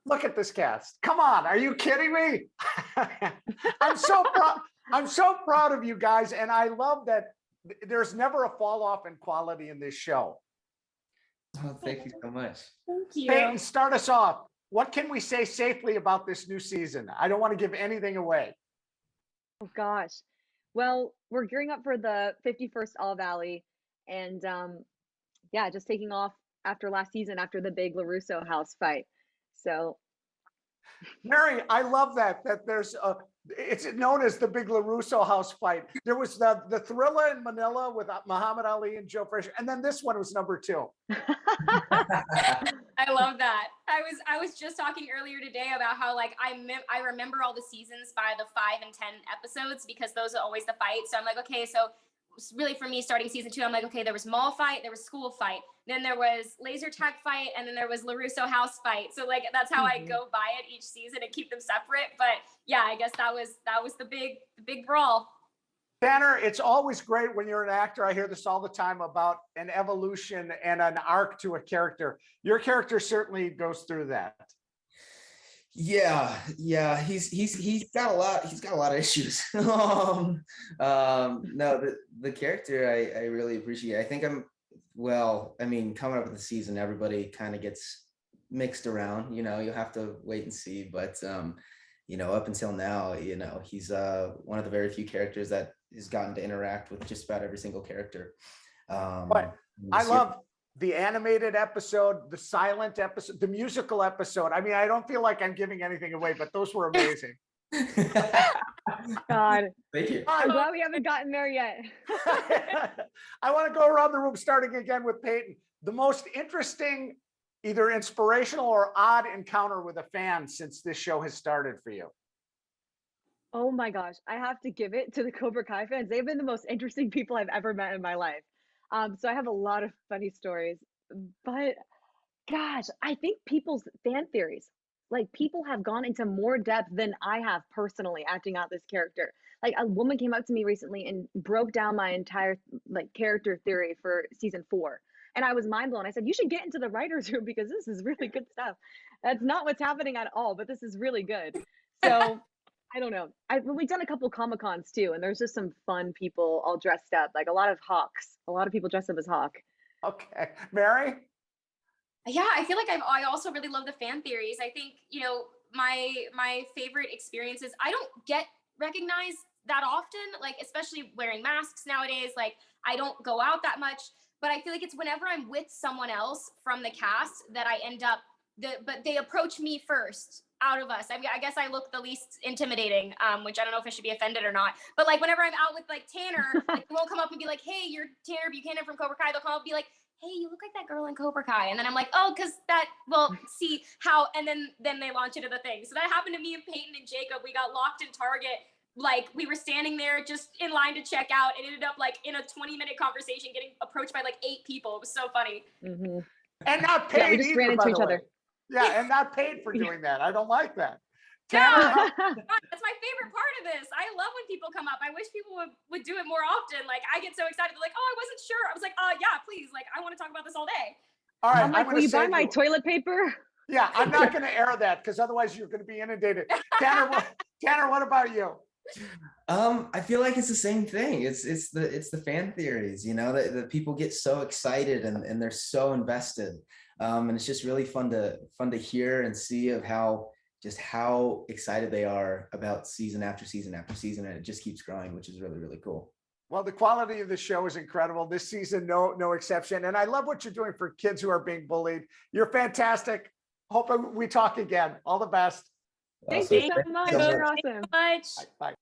Look at this cast. Come on, are you kidding me? I'm so proud. I'm so proud of you guys, and I love that there's never a fall off in quality in this show. Oh, thank you so much. Thank you. Peyton, start us off. What can we say safely about this new season? I don't want to give anything away. Oh gosh. Well, we're gearing up for the 51st All Valley, and yeah, just taking off after last season after the big LaRusso house fight. So Mary, I love that there's it's known as the big LaRusso house fight. There was the Thrilla in Manila with Muhammad Ali and Joe Frazier, and then this one was number 2. I love that. I was just talking earlier today about how like I remember all the seasons by the 5 and 10 episodes because those are always the fights. So I'm like, okay, so really for me starting season 2, I'm like, okay, there was mall fight, there was school fight, then there was laser tag fight, and then there was LaRusso house fight. So like that's how I go by it each season and keep them separate. But yeah, I guess that was the big brawl. Tanner, it's always great when you're an actor. I hear this all the time about an evolution and an arc to a character. Your character certainly goes through that. Yeah, he's got a lot of issues. No, the character I really appreciate. I think coming up with the season, everybody kind of gets mixed around, you'll have to wait and see, but up until now, he's one of the very few characters that has gotten to interact with just about every single character. But I love the animated episode, the silent episode, the musical episode. I mean, I don't feel like I'm giving anything away, but those were amazing. God, thank you. I'm glad we haven't gotten there yet. I want to go around the room, starting again with Peyton. The most interesting, either inspirational or odd encounter with a fan since this show has started for you. Oh my gosh, I have to give it to the Cobra Kai fans. They've been the most interesting people I've ever met in my life. So I have a lot of funny stories, but gosh, I think people's fan theories, like people have gone into more depth than I have personally acting out this character. Like a woman came up to me recently and broke down my entire like character theory for season 4. And I was mind blown. I said, you should get into the writer's room because this is really good stuff. That's not what's happening at all, but this is really good. So I don't know. We've done a couple Comic-Cons too, and there's just some fun people all dressed up, like a lot of Hawks. A lot of people dressed up as Hawk. Okay. Mary? Yeah, I feel like I also really love the fan theories. I think, my favorite experiences, I don't get recognized that often, like especially wearing masks nowadays. Like I don't go out that much, but I feel like it's whenever I'm with someone else from the cast that I end up, but they approach me first out of us. I mean, I guess I look the least intimidating, which I don't know if I should be offended or not. But like whenever I'm out with like Tanner, like they won't come up and be like, "Hey, you're Tanner Buchanan from Cobra Kai." They'll come up and be like, "Hey, you look like that girl in Cobra Kai." And then I'm like, "Oh, because see how," and then they launch into the thing. So that happened to me and Peyton and Jacob. We got locked in Target. Like we were standing there just in line to check out and ended up like in a 20-minute conversation getting approached by like 8 people. It was so funny. Mm-hmm. And not paid. Yeah, we just ran into each other. Yeah, and not paid for doing that. I don't like that. Yeah, Tanner, that's my favorite part of this. I love when people come up. I wish people would do it more often. Like I get so excited. They're like, "Oh, I wasn't sure." I was like, yeah, please. Like I want to talk about this all day. all right, I'm like, will you buy my toilet paper? Yeah, I'm not going to air that because otherwise you're going to be inundated. Tanner, what about you? I feel like it's the same thing. It's the fan theories, that people get so excited and they're so invested. And it's just really fun to hear and see of how excited they are about season after season after season, and it just keeps growing, which is really, really cool. Well, the quality of the show is incredible. This season, no exception. And I love what you're doing for kids who are being bullied. You're fantastic. Hope we talk again. All the best. Thank you so much. You're awesome. Much. Bye.